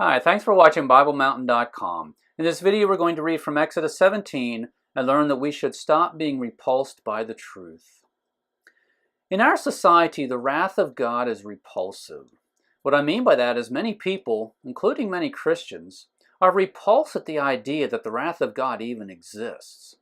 Hi, thanks for watching BibleMountain.com. In this video we're going to read from Exodus 17 and learn that we should stop being repulsed by the truth. In our society, the wrath of God is repulsive. What I mean by that is many people, including many Christians, are repulsed at the idea that the wrath of God even exists.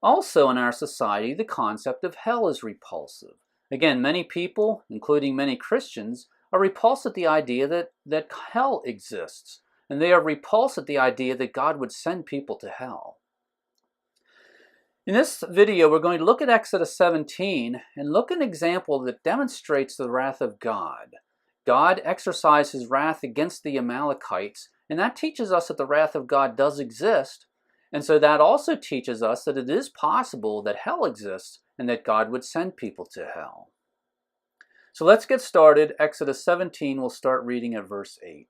Also in our society, the concept of hell is repulsive. Again, many people, including many Christians, are repulsed at the idea that hell exists, and they are repulsed at the idea that God would send people to hell. In this video, we're going to look at Exodus 17 and look at an example that demonstrates the wrath of God. God exercised his wrath against the Amalekites, and that teaches us that the wrath of God does exist, and so that also teaches us that it is possible that hell exists and that God would send people to hell. So let's get started. Exodus 17, we'll start reading at verse 8.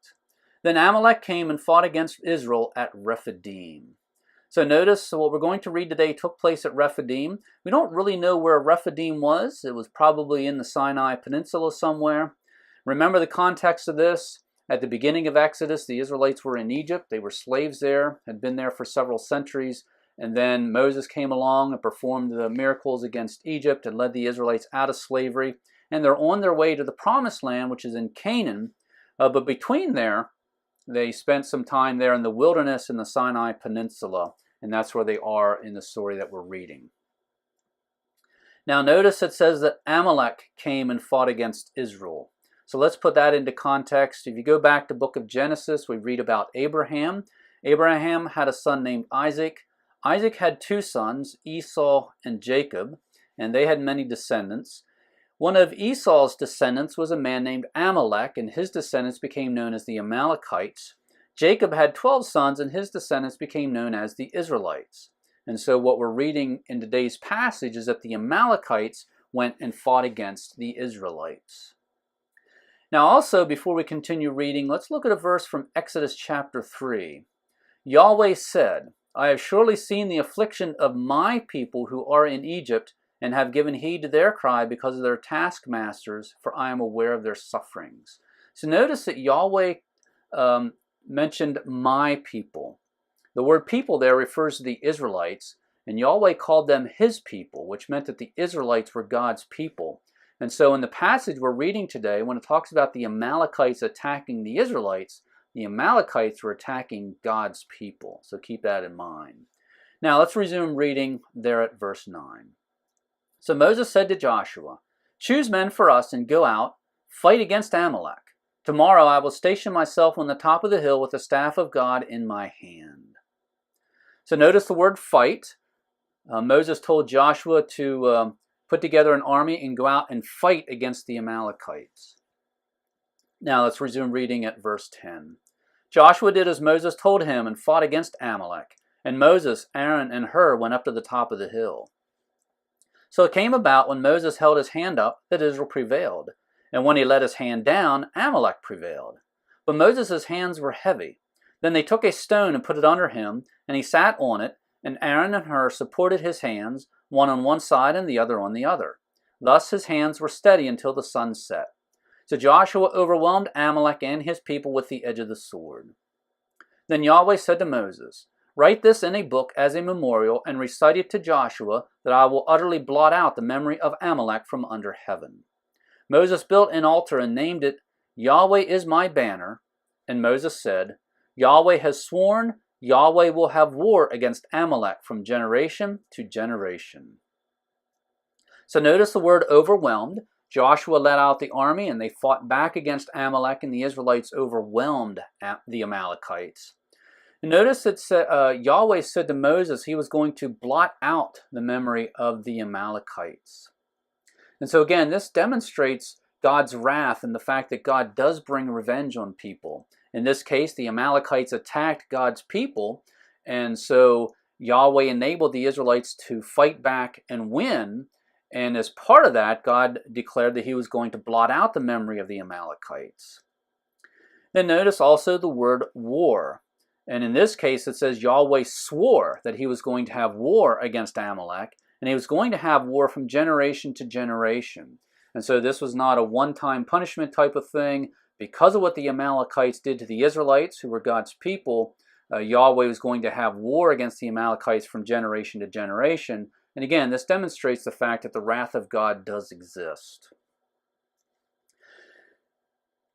Then Amalek came and fought against Israel at Rephidim. So notice what we're going to read today took place at Rephidim. We don't really know where Rephidim was. It was probably in the Sinai Peninsula somewhere. Remember the context of this. At the beginning of Exodus, the Israelites were in Egypt. They were slaves there, had been there for several centuries. And then Moses came along and performed the miracles against Egypt and led the Israelites out of slavery. And they're on their way to the Promised Land, which is in Canaan. But between there, they spent some time there in the wilderness in the Sinai Peninsula. And that's where they are in the story that we're reading. Now notice it says that Amalek came and fought against Israel. So let's put that into context. If you go back to the book of Genesis, we read about Abraham. Abraham had a son named Isaac. Isaac had two sons, Esau and Jacob, and they had many descendants. One of Esau's descendants was a man named Amalek, and his descendants became known as the Amalekites. Jacob had 12 sons, and his descendants became known as the Israelites. And so what we're reading in today's passage is that the Amalekites went and fought against the Israelites. Now also, before we continue reading, let's look at a verse from Exodus chapter 3. Yahweh said, I have surely seen the affliction of my people who are in Egypt, and have given heed to their cry because of their taskmasters, for I am aware of their sufferings. So notice that Yahweh mentioned my people. The word people there refers to the Israelites, and Yahweh called them his people, which meant that the Israelites were God's people. And so in the passage we're reading today, when it talks about the Amalekites attacking the Israelites, the Amalekites were attacking God's people. So keep that in mind. Now let's resume reading there at verse 9. So Moses said to Joshua, choose men for us and go out, fight against Amalek. Tomorrow I will station myself on the top of the hill with the staff of God in my hand. So notice the word fight. Moses told Joshua to put together an army and go out and fight against the Amalekites. Now let's resume reading at verse 10. Joshua did as Moses told him and fought against Amalek. And Moses, Aaron, and Hur went up to the top of the hill. So it came about when Moses held his hand up that Israel prevailed. And when he let his hand down, Amalek prevailed. But Moses' hands were heavy. Then they took a stone and put it under him, and he sat on it, and Aaron and Hur supported his hands, one on one side and the other on the other. Thus his hands were steady until the sun set. So Joshua overwhelmed Amalek and his people with the edge of the sword. Then Yahweh said to Moses, write this in a book as a memorial and recite it to Joshua, that I will utterly blot out the memory of Amalek from under heaven. Moses built an altar and named it, Yahweh is my banner. And Moses said, Yahweh has sworn, Yahweh will have war against Amalek from generation to generation. So notice the word overwhelmed. Joshua led out the army and they fought back against Amalek, and the Israelites overwhelmed the Amalekites. And notice that Yahweh said to Moses he was going to blot out the memory of the Amalekites. And so again, this demonstrates God's wrath and the fact that God does bring revenge on people. In this case, the Amalekites attacked God's people, and so Yahweh enabled the Israelites to fight back and win. And as part of that, God declared that he was going to blot out the memory of the Amalekites. Then notice also the word war. And in this case, it says Yahweh swore that he was going to have war against Amalek, and he was going to have war from generation to generation. And so this was not a one-time punishment type of thing. because of what the Amalekites did to the Israelites, who were God's people, Yahweh was going to have war against the Amalekites from generation to generation. And again, this demonstrates the fact that the wrath of God does exist.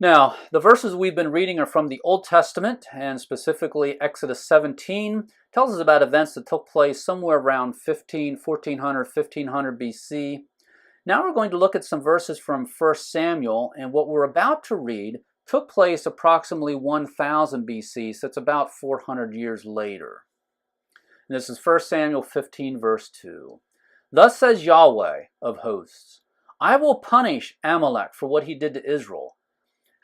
Now, the verses we've been reading are from the Old Testament, and specifically Exodus 17 tells us about events that took place somewhere around 1400 BC. Now we're going to look at some verses from 1 Samuel, and what we're about to read took place approximately 1000 BC, so it's about 400 years later. And this is 1 Samuel 15, verse 2. Thus says Yahweh of hosts, I will punish Amalek for what he did to Israel.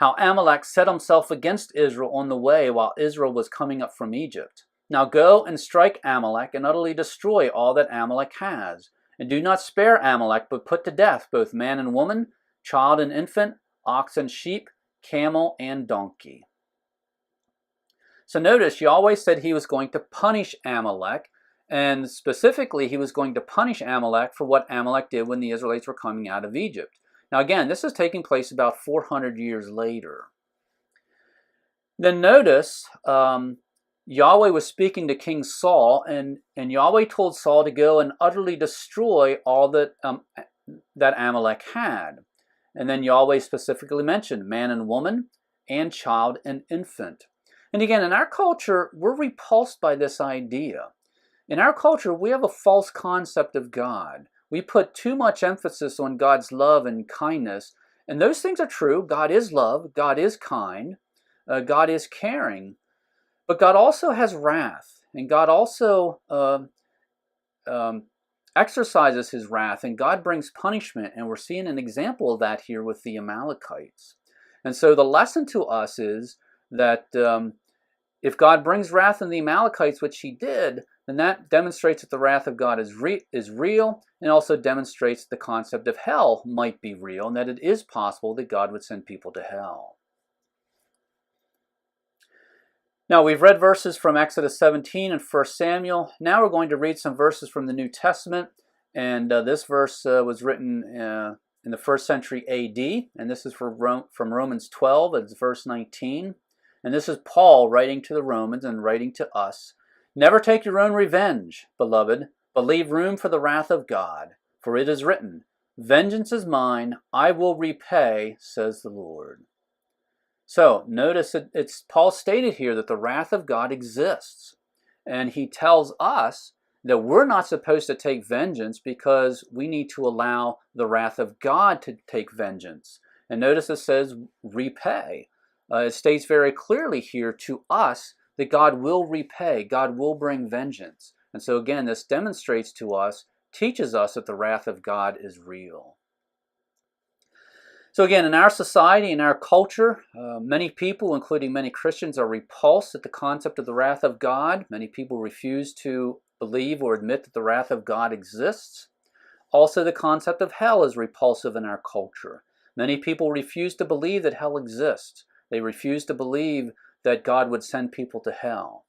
How Amalek set himself against Israel on the way while Israel was coming up from Egypt. Now go and strike Amalek and utterly destroy all that Amalek has. And do not spare Amalek, but put to death both man and woman, child and infant, ox and sheep, camel and donkey. So notice Yahweh said he was going to punish Amalek, and specifically he was going to punish Amalek for what Amalek did when the Israelites were coming out of Egypt. Now again, this is taking place about 400 years later. Then notice Yahweh was speaking to King Saul, and Yahweh told Saul to go and utterly destroy all that Amalek had. And then Yahweh specifically mentioned man and woman, and child and infant. And again, in our culture, we're repulsed by this idea. In our culture, we have a false concept of God. We put too much emphasis on God's love and kindness, and those things are true. God is love, God is kind, God is caring, but God also has wrath, and God also exercises his wrath, and God brings punishment, and we're seeing an example of that here with the Amalekites. And so the lesson to us is that if God brings wrath on the Amalekites, which he did, then that demonstrates that the wrath of God is real, and also demonstrates the concept of hell might be real, and that it is possible that God would send people to hell. Now, we've read verses from Exodus 17 and 1 Samuel. Now we're going to read some verses from the New Testament, and this verse was written in the 1st century AD, and this is from Romans 12, it's verse 19. And this is Paul writing to the Romans and writing to us. Never take your own revenge, beloved, but leave room for the wrath of God. For it is written, vengeance is mine, I will repay, says the Lord. So notice it's Paul stated here that the wrath of God exists. And he tells us that we're not supposed to take vengeance because we need to allow the wrath of God to take vengeance. And notice it says repay. It states very clearly here to us that God will repay, God will bring vengeance. And so again, this demonstrates to us, teaches us that the wrath of God is real. So again, in our society, in our culture, many people, including many Christians, are repulsed at the concept of the wrath of God. Many people refuse to believe or admit that the wrath of God exists. Also, the concept of hell is repulsive in our culture. Many people refuse to believe that hell exists. They refuse to believe that God would send people to hell.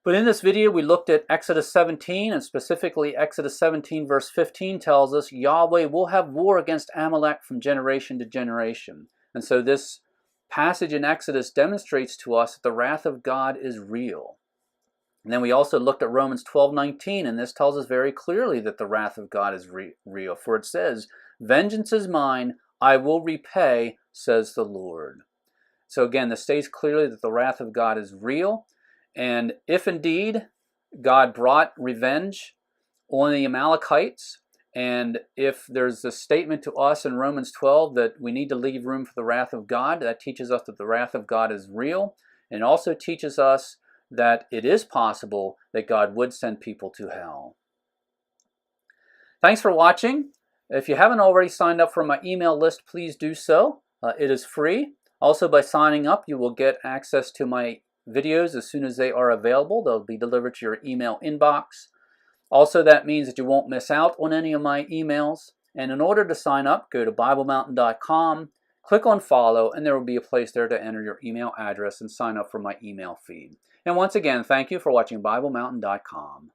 But in this video, we looked at Exodus 17, and specifically Exodus 17 verse 15 tells us Yahweh will have war against Amalek from generation to generation. And so this passage in Exodus demonstrates to us that the wrath of God is real. And then we also looked at Romans 12:19, and this tells us very clearly that the wrath of God is real. For it says, vengeance is mine, I will repay, says the Lord. So again, this states clearly that the wrath of God is real. And if indeed God brought revenge on the Amalekites, and if there's a statement to us in Romans 12 that we need to leave room for the wrath of God, that teaches us that the wrath of God is real, and also teaches us that it is possible that God would send people to hell. Thanks for watching. If you haven't already signed up for my email list, please do so. It is free. Also, by signing up, you will get access to my videos as soon as they are available. They'll be delivered to your email inbox. Also, that means that you won't miss out on any of my emails. And in order to sign up, go to BibleMountain.com, click on follow, and there will be a place there to enter your email address and sign up for my email feed. And once again, thank you for watching BibleMountain.com.